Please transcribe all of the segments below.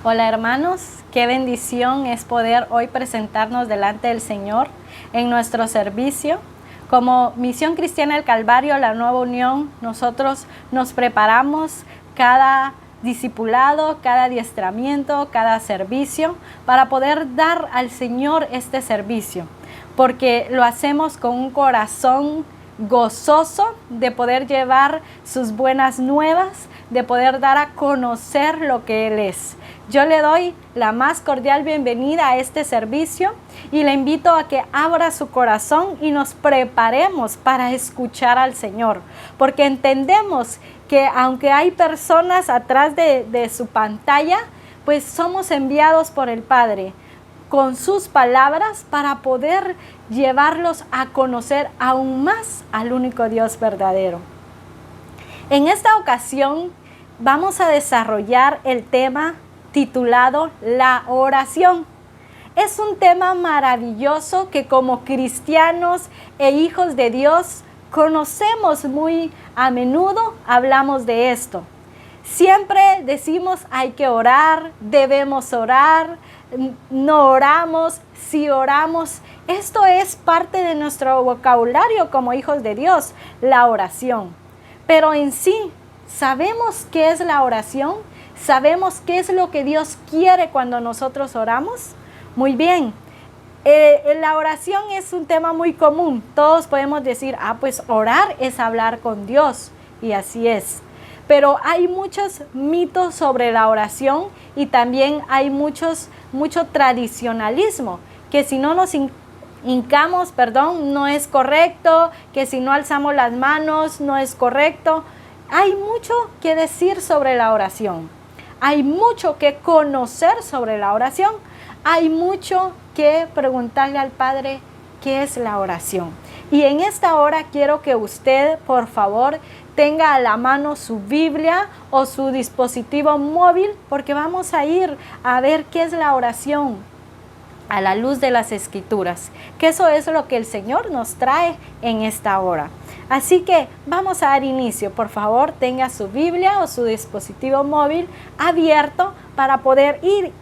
Hola hermanos, qué bendición es poder hoy presentarnos delante del Señor en nuestro servicio. Como Misión Cristiana del Calvario, la Nueva Unión, nosotros nos preparamos cada discipulado, cada adiestramiento, cada servicio para poder dar al Señor este servicio, porque lo hacemos con un corazón gozoso de poder llevar sus buenas nuevas, de poder dar a conocer lo que Él es. Yo le doy la más cordial bienvenida a este servicio y le invito a que abra su corazón y nos preparemos para escuchar al Señor, porque entendemos que aunque hay personas atrás de su pantalla, pues somos enviados por el Padre con sus palabras para poder llevarlos a conocer aún más al único Dios verdadero. En esta ocasión vamos a desarrollar el tema titulado La oración. Es un tema maravilloso que como cristianos e hijos de Dios conocemos muy a menudo, hablamos de esto. Siempre decimos hay que orar, debemos orar, no oramos, si oramos. Esto es parte de nuestro vocabulario como hijos de Dios, la oración. Pero en sí, ¿sabemos qué es la oración? ¿Sabemos qué es lo que Dios quiere cuando nosotros oramos? Muy bien. La oración es un tema muy común. Todos podemos decir, pues orar es hablar con Dios. Y así es. Pero hay muchos mitos sobre la oración y también hay mucho tradicionalismo, que si no nos hincamos, no es correcto, que si no alzamos las manos no es correcto. Hay mucho que decir sobre la oración. Hay mucho que conocer sobre la oración. Hay mucho que preguntarle al Padre qué es la oración. Y en esta hora quiero que usted, por favor, tenga a la mano su Biblia o su dispositivo móvil, porque vamos a ir a ver qué es la oración a la luz de las Escrituras, que eso es lo que el Señor nos trae en esta hora. Así que vamos a dar inicio. Por favor, tenga su Biblia o su dispositivo móvil abierto para poder ir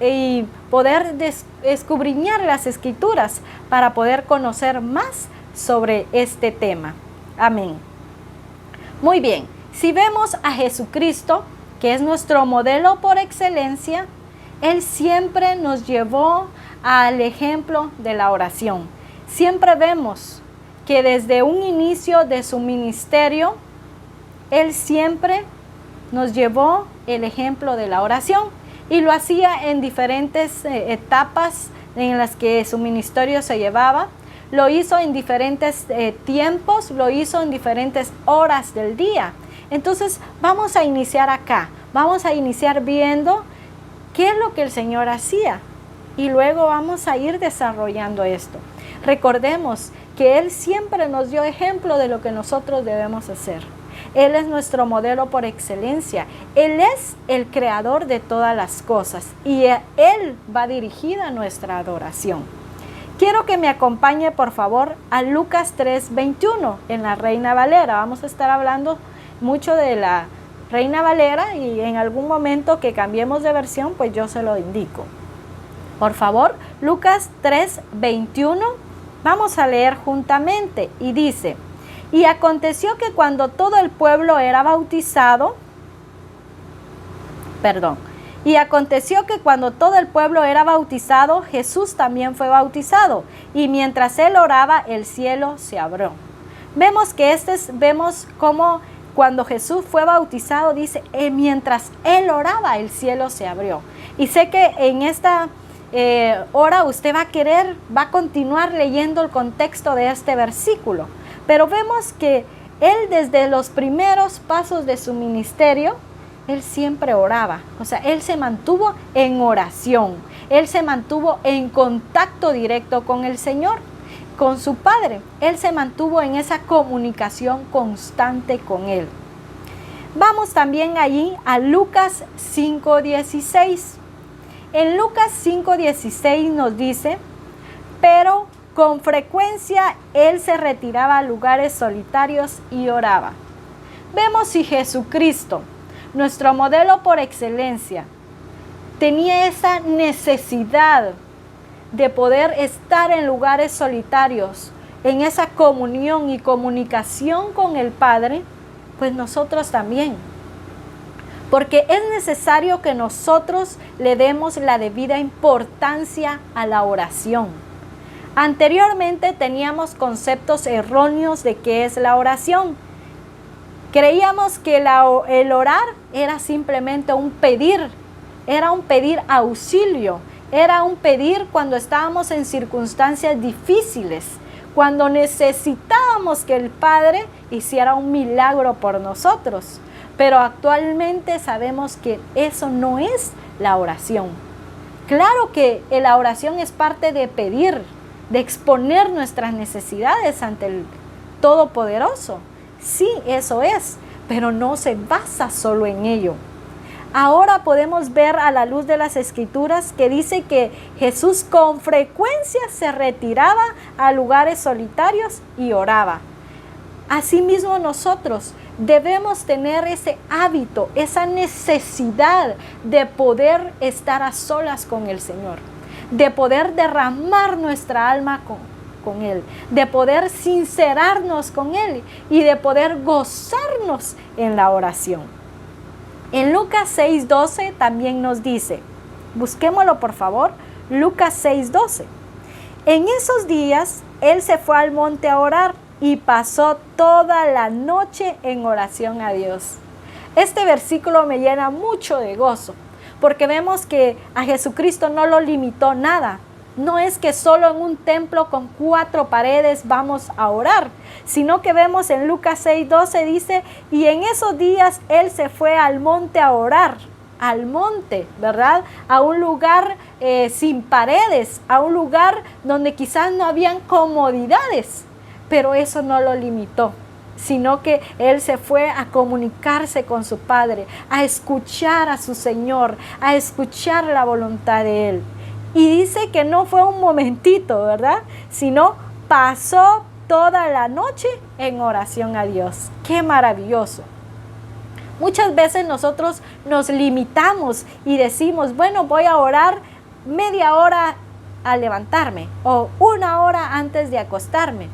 y poder escudriñar las Escrituras para poder conocer más sobre este tema. Amén. Muy bien, si vemos a Jesucristo, que es nuestro modelo por excelencia, Él siempre nos llevó al ejemplo de la oración. Siempre vemos que desde un inicio de su ministerio, Él siempre nos llevó el ejemplo de la oración y lo hacía en diferentes etapas en las que su ministerio se llevaba. Lo hizo en diferentes tiempos, lo hizo en diferentes horas del día. Entonces vamos a iniciar acá, vamos a iniciar viendo qué es lo que el Señor hacía y luego vamos a ir desarrollando esto. Recordemos que Él siempre nos dio ejemplo de lo que nosotros debemos hacer. Él es nuestro modelo por excelencia. Él es el creador de todas las cosas y Él va dirigida nuestra adoración. Quiero que me acompañe por favor a Lucas 3:21 en la Reina Valera. Vamos a estar hablando mucho de la Reina Valera y en algún momento que cambiemos de versión, pues yo se lo indico. Por favor, Lucas 3:21, vamos a leer juntamente y dice: y aconteció que cuando todo el pueblo era bautizado, Jesús también fue bautizado, y mientras él oraba, el cielo se abrió. Vemos cómo cuando Jesús fue bautizado, dice, mientras él oraba, el cielo se abrió. Y sé que en esta hora usted va a continuar leyendo el contexto de este versículo. Pero vemos que él desde los primeros pasos de su ministerio, él siempre oraba. O sea, él se mantuvo en oración. Él se mantuvo en contacto directo con el Señor, con su Padre. Él se mantuvo en esa comunicación constante con Él. Vamos también allí a Lucas 5:16. En Lucas 5:16 nos dice, pero con frecuencia Él se retiraba a lugares solitarios y oraba. Vemos si Jesucristo, nuestro modelo por excelencia, tenía esa necesidad de poder estar en lugares solitarios, en esa comunión y comunicación con el Padre, pues nosotros también. Porque es necesario que nosotros le demos la debida importancia a la oración. Anteriormente teníamos conceptos erróneos de qué es la oración. Creíamos que el orar era simplemente un pedir, era un pedir auxilio, era un pedir cuando estábamos en circunstancias difíciles, cuando necesitábamos que el Padre hiciera un milagro por nosotros. Pero actualmente sabemos que eso no es la oración. Claro que la oración es parte de pedir, de exponer nuestras necesidades ante el Todopoderoso. Sí, eso es, pero no se basa solo en ello. Ahora podemos ver a la luz de las Escrituras que dice que Jesús con frecuencia se retiraba a lugares solitarios y oraba. Asimismo nosotros debemos tener ese hábito, esa necesidad de poder estar a solas con el Señor, de poder derramar nuestra alma con Él, de poder sincerarnos con Él y de poder gozarnos en la oración. En Lucas 6:12 también nos dice, busquémoslo por favor, Lucas 6:12. En esos días Él se fue al monte a orar y pasó toda la noche en oración a Dios. Este versículo me llena mucho de gozo, porque vemos que a Jesucristo no lo limitó nada. No es que solo en un templo con 4 paredes vamos a orar, sino que vemos en Lucas 6:12 dice, y en esos días Él se fue al monte a orar, al monte, ¿verdad? A un lugar sin paredes, a un lugar donde quizás no habían comodidades. Pero eso no lo limitó, sino que Él se fue a comunicarse con su Padre, a escuchar a su Señor, a escuchar la voluntad de Él. Y dice que no fue un momentito, ¿verdad? Sino pasó toda la noche en oración a Dios. ¡Qué maravilloso! Muchas veces nosotros nos limitamos y decimos, bueno, voy a orar media hora al levantarme o 1 hora antes de acostarme.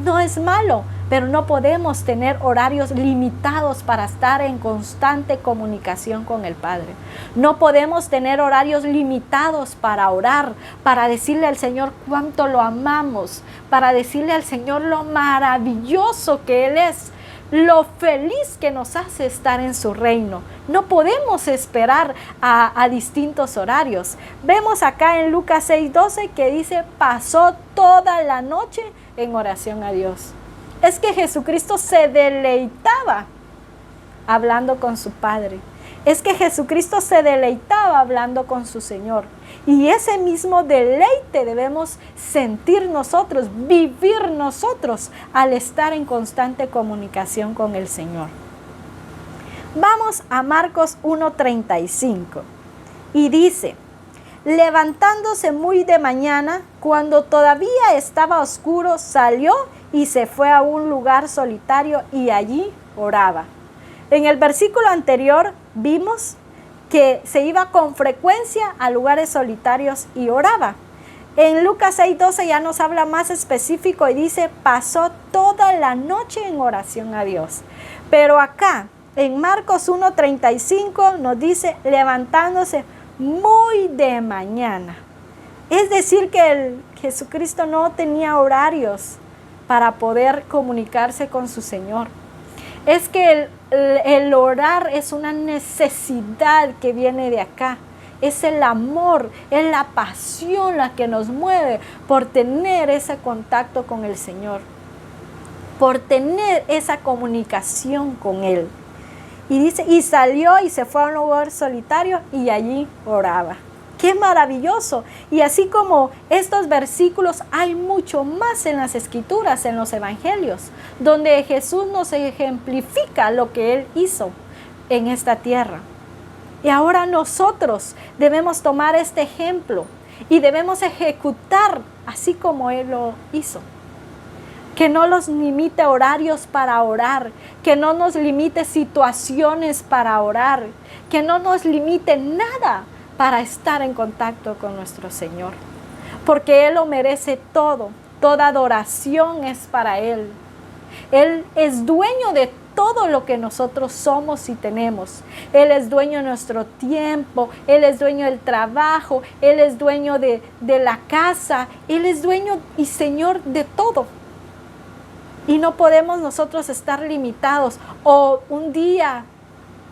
No es malo, pero no podemos tener horarios limitados para estar en constante comunicación con el Padre. No podemos tener horarios limitados para orar, para decirle al Señor cuánto lo amamos, para decirle al Señor lo maravilloso que Él es, lo feliz que nos hace estar en su reino. No podemos esperar a distintos horarios. Vemos acá en Lucas 6:12 que dice, pasó toda la noche en oración a Dios. Es que Jesucristo se deleitaba hablando con su Padre. Es que Jesucristo se deleitaba hablando con su Señor. Y ese mismo deleite debemos sentir nosotros, vivir nosotros al estar en constante comunicación con el Señor. Vamos a Marcos 1:35 y dice, levantándose muy de mañana, cuando todavía estaba oscuro, salió y se fue a un lugar solitario y allí oraba. En el versículo anterior vimos que se iba con frecuencia a lugares solitarios y oraba. En Lucas 6:12 ya nos habla más específico y dice, pasó toda la noche en oración a Dios. Pero acá, en Marcos 1:35 nos dice, levantándose muy de mañana. Es decir que Jesucristo no tenía horarios para poder comunicarse con su Señor. Es que el orar es una necesidad que viene de acá. Es el amor, es la pasión la que nos mueve por tener ese contacto con el Señor, por tener esa comunicación con Él. Y dice, y salió y se fue a un lugar solitario y allí oraba. ¡Qué maravilloso! Y así como estos versículos, hay mucho más en las Escrituras, en los Evangelios, donde Jesús nos ejemplifica lo que Él hizo en esta tierra. Y ahora nosotros debemos tomar este ejemplo y debemos ejecutar así como Él lo hizo. Que no nos limite horarios para orar, que no nos limite situaciones para orar, que no nos limite nada para estar en contacto con nuestro Señor. Porque Él lo merece todo. Toda adoración es para Él. Él es dueño de todo lo que nosotros somos y tenemos. Él es dueño de nuestro tiempo, Él es dueño del trabajo, Él es dueño de la casa, Él es dueño y Señor de todo. Y no podemos nosotros estar limitados o un día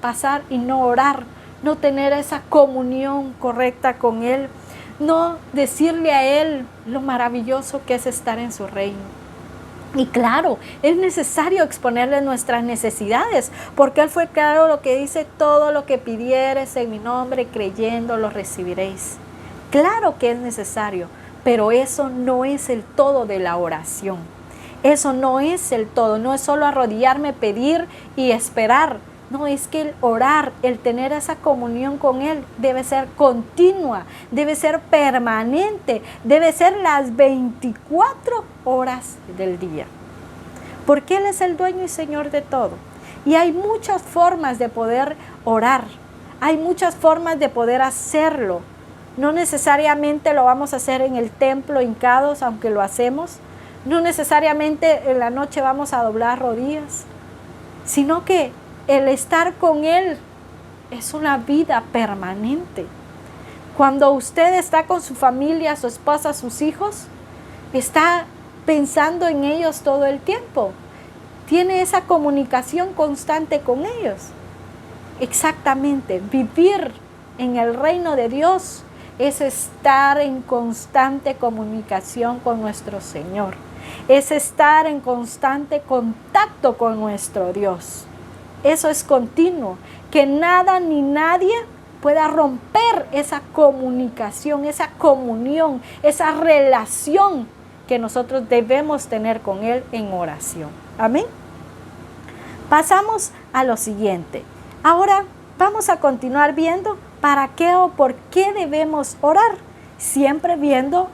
pasar y no orar, no tener esa comunión correcta con Él, no decirle a Él lo maravilloso que es estar en su reino. Y claro, es necesario exponerle nuestras necesidades, porque Él fue claro lo que dice: todo lo que pidieres en mi nombre, creyendo, lo recibiréis. Claro que es necesario, pero eso no es el todo de la oración. Eso no es el todo, no es solo arrodillarme, pedir y esperar. No, es que el orar, el tener esa comunión con Él debe ser continua, debe ser permanente, debe ser las 24 horas del día. Porque Él es el dueño y Señor de todo. Y hay muchas formas de poder orar, hay muchas formas de poder hacerlo. No necesariamente lo vamos a hacer en el templo hincados, aunque lo hacemos. No necesariamente en la noche vamos a doblar rodillas, sino que el estar con Él es una vida permanente. Cuando usted está con su familia, su esposa, sus hijos, está pensando en ellos todo el tiempo. Tiene esa comunicación constante con ellos. Exactamente, vivir en el reino de Dios es estar en constante comunicación con nuestro Señor. Es estar en constante contacto con nuestro Dios. Eso es continuo, que nada ni nadie pueda romper esa comunicación, esa comunión, esa relación que nosotros debemos tener con Él en oración. Amén. Pasamos a lo siguiente. Ahora vamos a continuar viendo para qué o por qué debemos orar. Siempre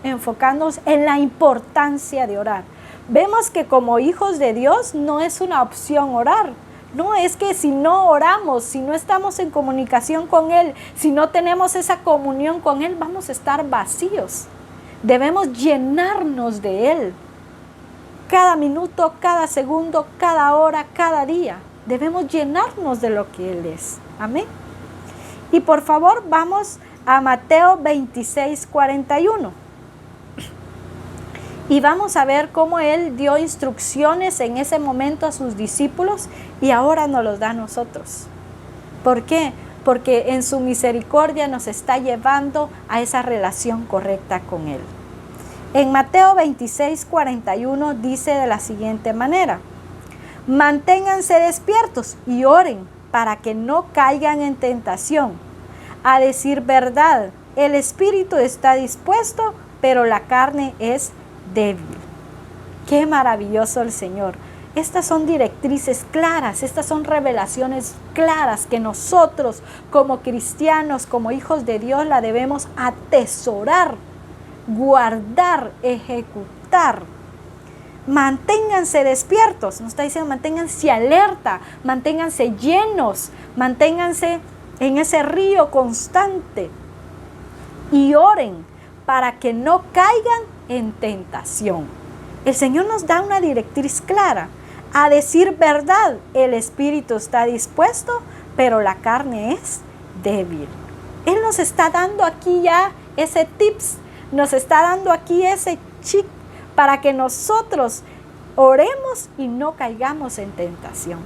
enfocándonos en la importancia de orar. Vemos que como hijos de Dios no es una opción orar. No, es que si no oramos, si no estamos en comunicación con Él, si no tenemos esa comunión con Él, vamos a estar vacíos. Debemos llenarnos de Él. Cada minuto, cada segundo, cada hora, cada día. Debemos llenarnos de lo que Él es. Amén. Y por favor, vamos a Mateo 26:41. Y vamos a ver cómo Él dio instrucciones en ese momento a sus discípulos y ahora nos los da a nosotros. ¿Por qué? Porque en su misericordia nos está llevando a esa relación correcta con Él. En Mateo 26:41 dice de la siguiente manera: manténganse despiertos y oren para que no caigan en tentación. A decir verdad, el espíritu está dispuesto, pero la carne es débil. Qué maravilloso el Señor. Estas son directrices claras, estas son revelaciones claras que nosotros como cristianos, como hijos de Dios, la debemos atesorar, guardar, ejecutar. Manténganse despiertos, nos está diciendo manténganse alerta, manténganse llenos, manténganse en ese río constante y oren para que no caigan en tentación. El Señor nos da una directriz clara. A decir verdad, el espíritu está dispuesto, pero la carne es débil. Él nos está dando aquí ya ese tips, nos está dando aquí ese chip para que nosotros oremos y no caigamos en tentación.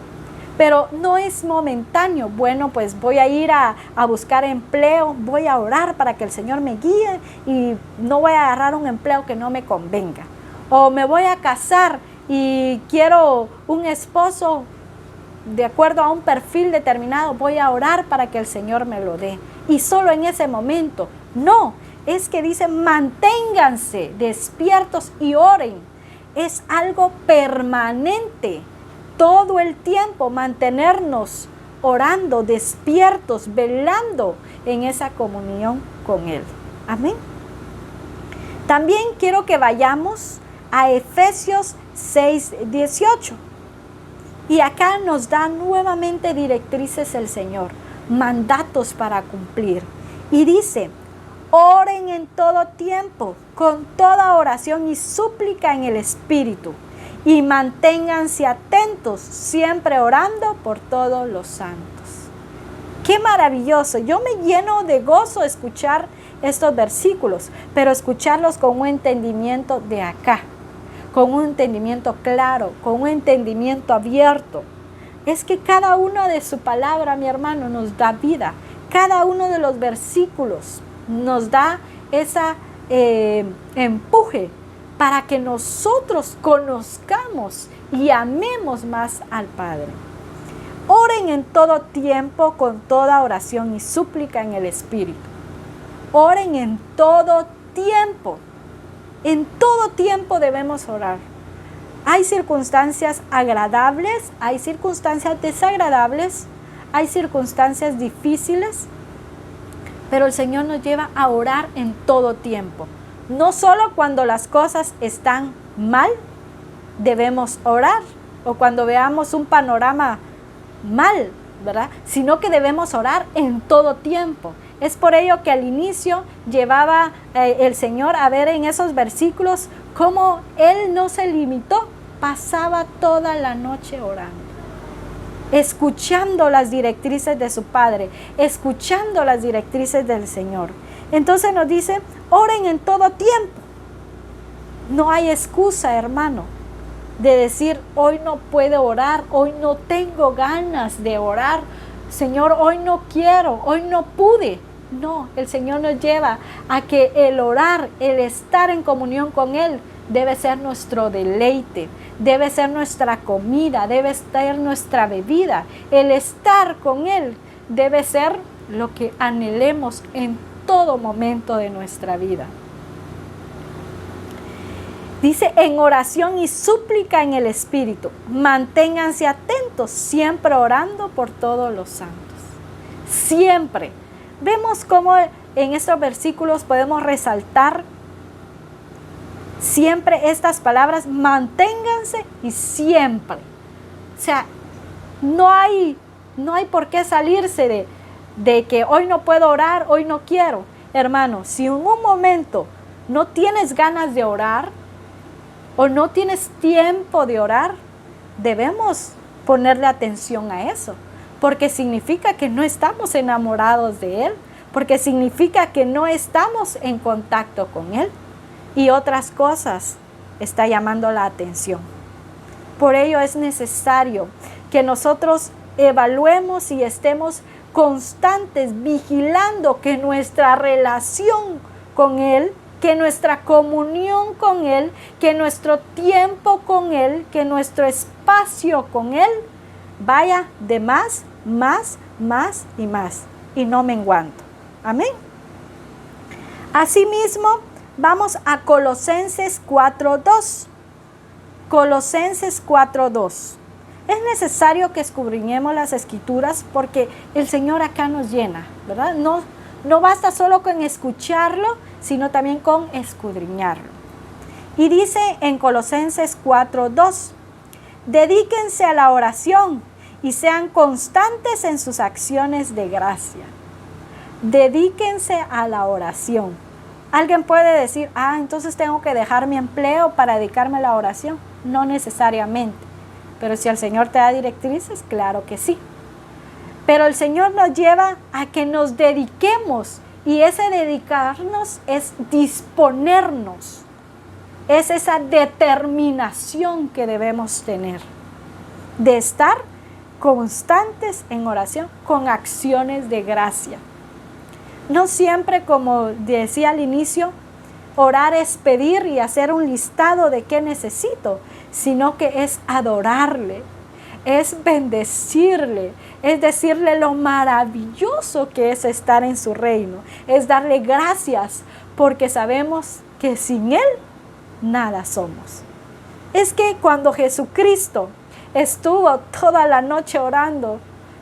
Pero no es momentáneo. Bueno, pues voy a ir a buscar empleo, voy a orar para que el Señor me guíe y no voy a agarrar un empleo que no me convenga. O me voy a casar y quiero un esposo de acuerdo a un perfil determinado, voy a orar para que el Señor me lo dé. Y solo en ese momento. No, es que dice manténganse despiertos y oren. Es algo permanente. Todo el tiempo mantenernos orando, despiertos, velando en esa comunión con Él. Amén. También quiero que vayamos a Efesios 6:18. Y acá nos da nuevamente directrices el Señor, mandatos para cumplir. Y dice, oren en todo tiempo, con toda oración y súplica en el Espíritu, y manténganse atentos, siempre orando por todos los santos. ¡Qué maravilloso! Yo me lleno de gozo escuchar estos versículos, pero escucharlos con un entendimiento de acá, con un entendimiento claro, con un entendimiento abierto. Es que cada uno de su palabra, mi hermano, nos da vida. Cada uno de los versículos nos da esa empuje para que nosotros conozcamos y amemos más al Padre. Oren en todo tiempo con toda oración y súplica en el Espíritu. Oren en todo tiempo. En todo tiempo debemos orar. Hay circunstancias agradables, hay circunstancias desagradables, hay circunstancias difíciles, pero el Señor nos lleva a orar en todo tiempo. No solo cuando las cosas están mal, debemos orar, o cuando veamos un panorama mal, ¿verdad? Sino que debemos orar en todo tiempo. Es por ello que al inicio llevaba el Señor a ver en esos versículos cómo Él no se limitó, pasaba toda la noche orando, escuchando las directrices de su Padre, escuchando las directrices del Señor. Entonces nos dice, oren en todo tiempo. No hay excusa, hermano, de decir, hoy no puedo orar, hoy no tengo ganas de orar, Señor, hoy no quiero, hoy no pude. No, el Señor nos lleva a que el orar, el estar en comunión con Él, debe ser nuestro deleite, debe ser nuestra comida, debe ser nuestra bebida. El estar con Él debe ser lo que anhelemos en todo momento de nuestra vida. Dice, en oración y súplica en el Espíritu, manténganse atentos, siempre orando por todos los santos. Siempre. Vemos cómo en estos versículos podemos resaltar siempre estas palabras, manténganse y siempre. O sea, no hay por qué salirse de que hoy no puedo orar, hoy no quiero. Hermano, si en un momento no tienes ganas de orar o no tienes tiempo de orar, debemos ponerle atención a eso. Porque significa que no estamos enamorados de Él, porque significa que no estamos en contacto con Él y otras cosas está llamando la atención. Por ello es necesario que nosotros evaluemos y estemos constantes, vigilando que nuestra relación con Él, que nuestra comunión con Él, que nuestro tiempo con Él, que nuestro espacio con Él vaya de más y más, y no menguando. Amén. Asimismo, vamos a Colosenses 4:2. Colosenses 4:2. Es necesario que escudriñemos las Escrituras porque el Señor acá nos llena, ¿verdad? No basta solo con escucharlo, sino también con escudriñarlo. Y dice en Colosenses 4:2, dedíquense a la oración y sean constantes en sus acciones de gracia. Dedíquense a la oración. Alguien puede decir, entonces tengo que dejar mi empleo para dedicarme a la oración. No necesariamente. Pero si el Señor te da directrices, claro que sí. Pero el Señor nos lleva a que nos dediquemos. Y ese dedicarnos es disponernos. Es esa determinación que debemos tener. De estar constantes en oración con acciones de gracia. No siempre, como decía al inicio, orar es pedir y hacer un listado de qué necesito, sino que es adorarle, es bendecirle, es decirle lo maravilloso que es estar en su reino, es darle gracias, porque sabemos que sin Él nada somos. Es que cuando Jesucristo estuvo toda la noche orando,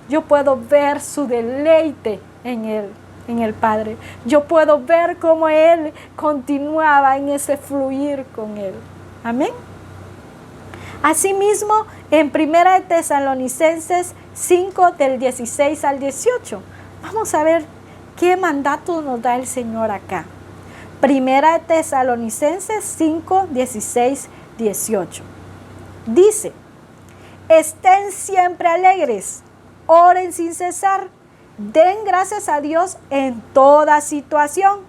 yo puedo ver su deleite en Él, en el Padre. Yo puedo ver cómo Él continuaba en ese fluir con Él. Amén. Asimismo, en 1 Tesalonicenses 5, del 16 al 18, vamos a ver ¿Qué mandato nos da el Señor acá? Primera de Tesalonicenses 5, 16, 18. Dice, estén siempre alegres, oren sin cesar, den gracias a Dios en toda situación,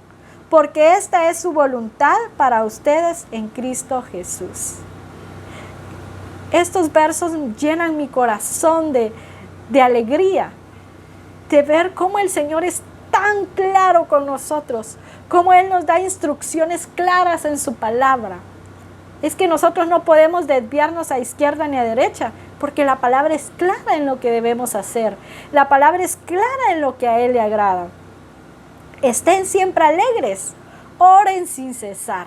porque esta es su voluntad para ustedes en Cristo Jesús. Estos versos llenan mi corazón de alegría, de ver cómo el Señor es tan claro con nosotros, cómo Él nos da instrucciones claras en su palabra. Es que nosotros no podemos desviarnos a izquierda ni a derecha, porque la palabra es clara en lo que debemos hacer. La palabra es clara en lo que a Él le agrada. Estén siempre alegres, oren sin cesar.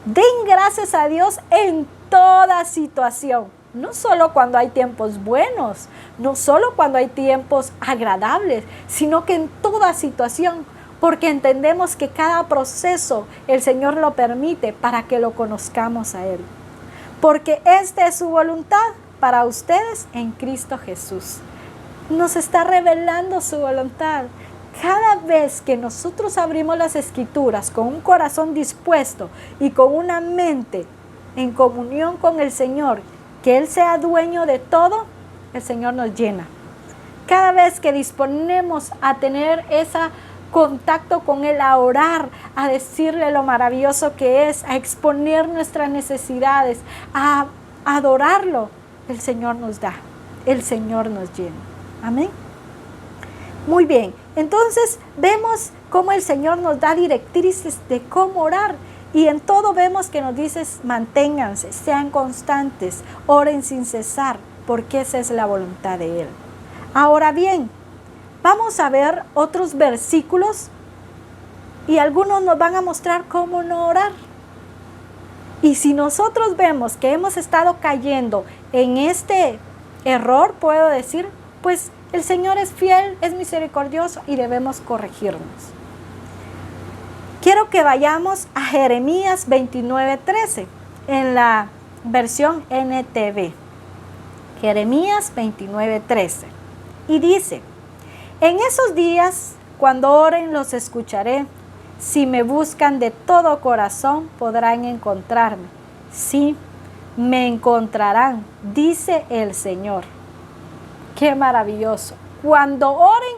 Den gracias a Dios en toda situación. No solo cuando hay tiempos buenos, no solo cuando hay tiempos agradables, sino que en toda situación. Porque entendemos que cada proceso el Señor lo permite para que lo conozcamos a Él. Porque esta es su voluntad para ustedes en Cristo Jesús. Nos está revelando su voluntad. Cada vez que nosotros abrimos las Escrituras con un corazón dispuesto y con una mente en comunión con el Señor, que Él sea dueño de todo, el Señor nos llena. Cada vez que disponemos a tener ese contacto con Él, a orar, a decirle lo maravilloso que es, a exponer nuestras necesidades, a adorarlo, el Señor nos da, el Señor nos llena. Amén. Muy bien, entonces vemos cómo el Señor nos da directrices de cómo orar. Y en todo vemos que nos dice, manténganse, sean constantes, oren sin cesar, porque esa es la voluntad de Él. Ahora bien, vamos a ver otros versículos y algunos nos van a mostrar cómo no orar. Y si nosotros vemos que hemos estado cayendo en este error, puedo decir, pues el Señor es fiel, es misericordioso y debemos corregirnos. Quiero que vayamos a Jeremías 29:13 en la versión NTV. Jeremías 29:13. Y dice, en esos días, cuando oren, los escucharé. Si me buscan de todo corazón, podrán encontrarme. Sí, me encontrarán, dice el Señor. Qué maravilloso. Cuando oren,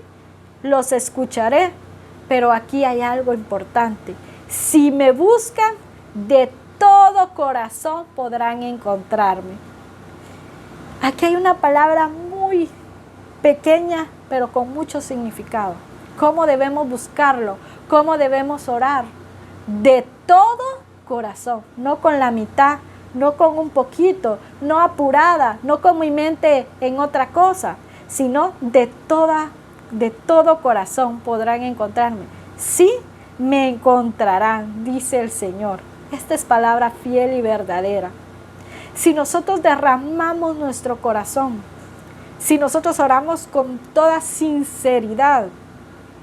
los escucharé. Pero aquí hay algo importante. Si me buscan de todo corazón, podrán encontrarme. Aquí hay una palabra muy pequeña, pero con mucho significado. ¿Cómo debemos buscarlo? ¿Cómo debemos orar? De todo corazón, no con la mitad, no con un poquito, no apurada, no con mi mente en otra cosa, sino de todo corazón podrán encontrarme. Sí, me encontrarán, dice el Señor. Esta es palabra fiel y verdadera. Si nosotros derramamos nuestro corazón, si nosotros oramos con toda sinceridad,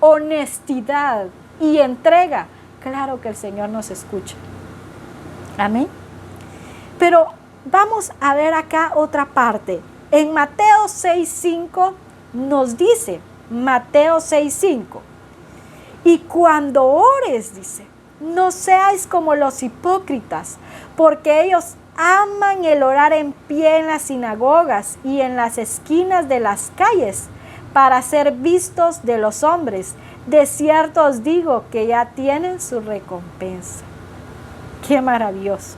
honestidad y entrega, claro que el Señor nos escucha. Amén. Pero vamos a ver acá otra parte. En Mateo 6:5 nos dice, Mateo 6:5, y cuando ores, dice, no seáis como los hipócritas, porque ellos aman el orar en pie en las sinagogas y en las esquinas de las calles, para ser vistos de los hombres. De cierto os digo que ya tienen su recompensa. ¡Qué maravilloso!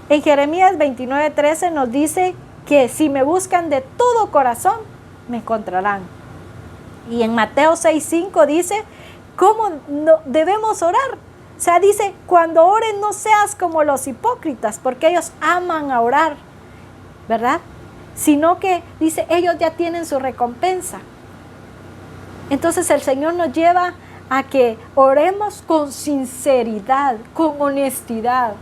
En Jeremías 29:13 nos dice que si me buscan de todo corazón, me encontrarán. Y en Mateo 6:5 dice, ¿cómo debemos orar? O sea, dice, cuando oren no seas como los hipócritas, porque ellos aman a orar, ¿verdad? Sino que dice, ellos ya tienen su recompensa. Entonces el Señor nos lleva a que oremos con sinceridad, con honestidad.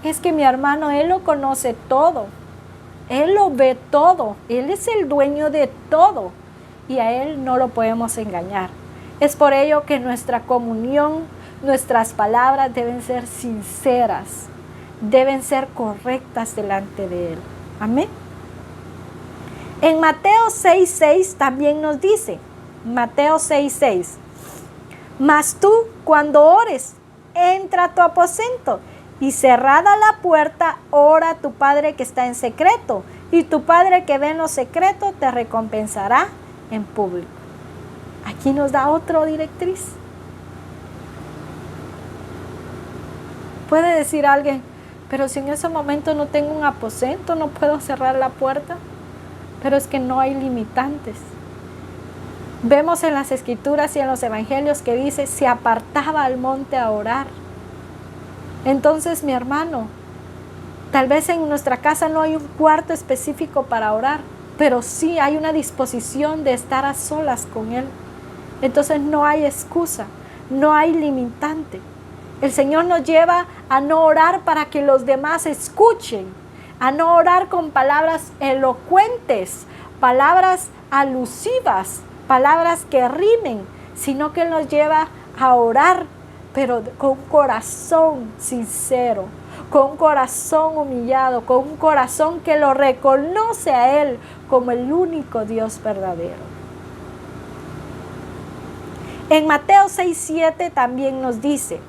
Es que mi hermano, Él lo conoce todo. Él lo ve todo. Él es el dueño de todo. Y a Él no lo podemos engañar. Es por ello que nuestra comunión, nuestras palabras deben ser sinceras. Deben ser correctas delante de Él. Amén. En Mateo 6:6 también nos dice, Mateo 6:6, Mas tú, cuando ores, entra a tu aposento y cerrada la puerta, ora a tu Padre que está en secreto, y tu Padre que ve en lo secreto te recompensará en público. Aquí nos da otra directriz. Puede decir alguien, pero si en ese momento no tengo un aposento, no puedo cerrar la puerta. Pero es que no hay limitantes. Vemos en las Escrituras y en los Evangelios que dice, se apartaba al monte a orar. Entonces, mi hermano, tal vez en nuestra casa no hay un cuarto específico para orar, pero sí hay una disposición de estar a solas con Él. Entonces no hay excusa, no hay limitante. El Señor nos lleva a no orar para que los demás escuchen, a no orar con palabras elocuentes, palabras alusivas, palabras que rimen, sino que Él nos lleva a orar, pero con un corazón sincero, con un corazón humillado, con un corazón que lo reconoce a Él como el único Dios verdadero. En Mateo 6:7 también nos dice,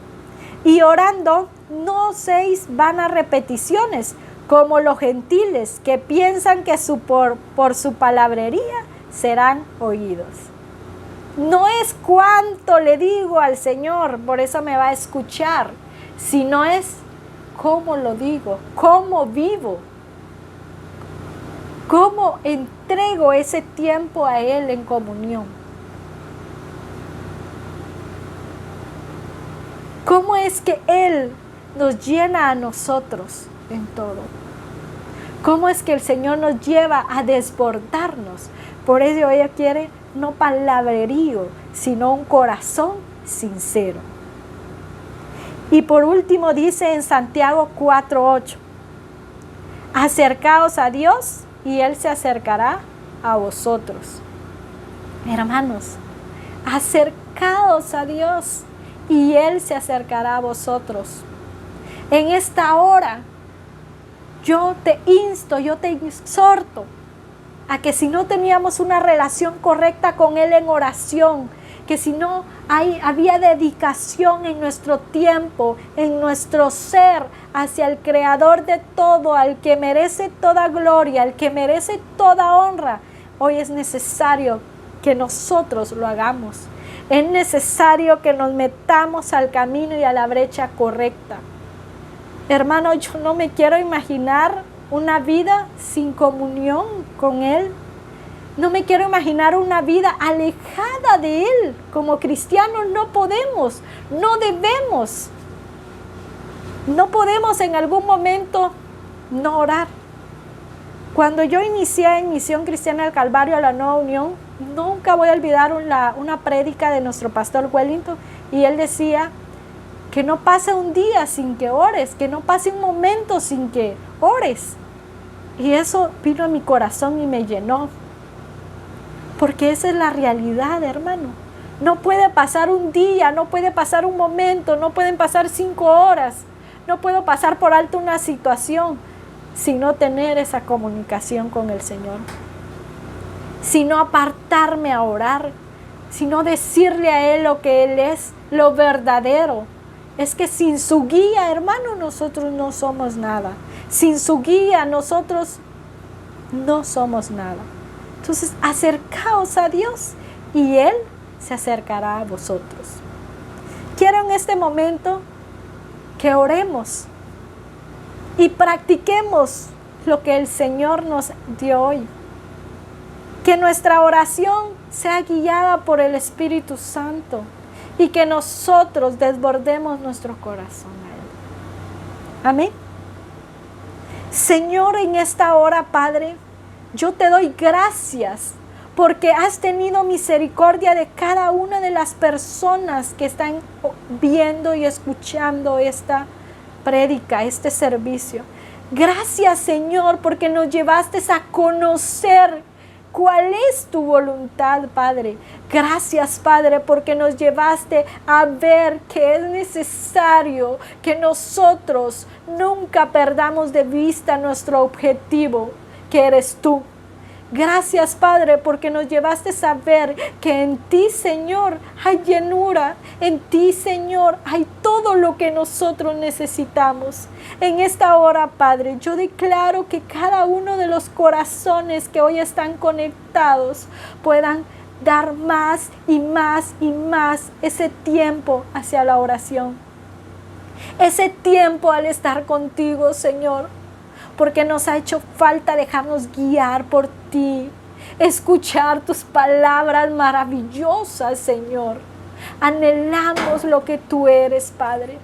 y orando no seis vanas repeticiones, como los gentiles que piensan que por su palabrería serán oídos. No es cuánto le digo al Señor, por eso me va a escuchar, sino es cómo lo digo, cómo vivo, cómo entrego ese tiempo a Él en comunión. ¿Cómo es que Él nos llena a nosotros en todo? ¿Cómo es que el Señor nos lleva a desbordarnos? Por eso ella quiere no palabrerío, sino un corazón sincero. Y por último dice en Santiago 4:8, acercaos a Dios y Él se acercará a vosotros. Hermanos, acercaos a Dios y Él se acercará a vosotros. En esta hora, yo te insto, yo te exhorto a que si no teníamos una relación correcta con Él en oración, que si no había dedicación en nuestro tiempo, en nuestro ser hacia el Creador de todo, al que merece toda gloria, al que merece toda honra, hoy es necesario que nosotros lo hagamos. Es necesario que nos metamos al camino y a la brecha correcta. Hermano, yo no me quiero imaginar una vida sin comunión con Él. No me quiero imaginar una vida alejada de Él. Como cristianos no podemos, no debemos. No podemos en algún momento no orar. Cuando yo inicié en Misión Cristiana del Calvario a la Nueva Unión, nunca voy a olvidar una prédica de nuestro pastor Wellington, y él decía que no pase un día sin que ores, que no pase un momento sin que ores. Y eso vino a mi corazón y me llenó, porque esa es la realidad, hermano. No puede pasar un día, no puede pasar un momento, no pueden pasar 5 horas, no puedo pasar por alto una situación sino tener esa comunicación con el Señor, sino apartarme a orar, sino decirle a Él lo que Él es, lo verdadero. Es que sin su guía, hermano, nosotros no somos nada. Sin su guía, nosotros no somos nada. Entonces, acercaos a Dios y Él se acercará a vosotros. Quiero en este momento que oremos y practiquemos lo que el Señor nos dio hoy. Que nuestra oración sea guiada por el Espíritu Santo y que nosotros desbordemos nuestro corazón a Él. Amén. Señor, en esta hora, Padre, yo te doy gracias porque has tenido misericordia de cada una de las personas que están viendo y escuchando esta prédica, este servicio. Gracias, Señor, porque nos llevaste a conocer cuál es tu voluntad, Padre. Gracias, Padre, porque nos llevaste a ver que es necesario que nosotros nunca perdamos de vista nuestro objetivo, que eres tú. Gracias, Padre, porque nos llevaste a saber que en ti, Señor, hay llenura. En ti, Señor, hay todo lo que nosotros necesitamos. En esta hora, Padre, yo declaro que cada uno de los corazones que hoy están conectados puedan dar más y más y más ese tiempo hacia la oración. Ese tiempo al estar contigo, Señor, porque nos ha hecho falta dejarnos guiar por ti, escuchar tus palabras maravillosas, Señor. Anhelamos lo que tú eres, Padre.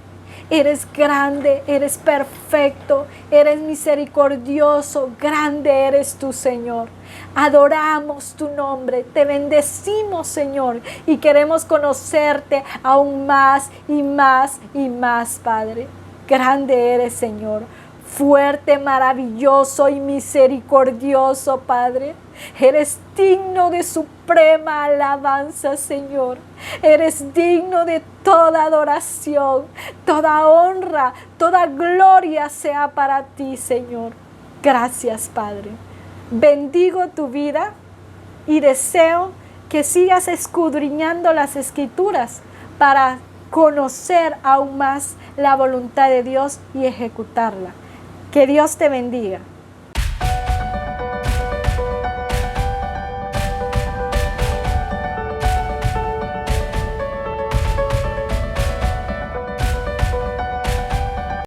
Eres grande, eres perfecto, eres misericordioso, grande eres tú, Señor. Adoramos tu nombre, te bendecimos, Señor, y queremos conocerte aún más y más y más, Padre. Grande eres, Señor. Fuerte, maravilloso y misericordioso, Padre. Eres digno de suprema alabanza, Señor. Eres digno de toda adoración, toda honra, toda gloria sea para ti, Señor. Gracias, Padre. Bendigo tu vida y deseo que sigas escudriñando las Escrituras para conocer aún más la voluntad de Dios y ejecutarla. Que Dios te bendiga.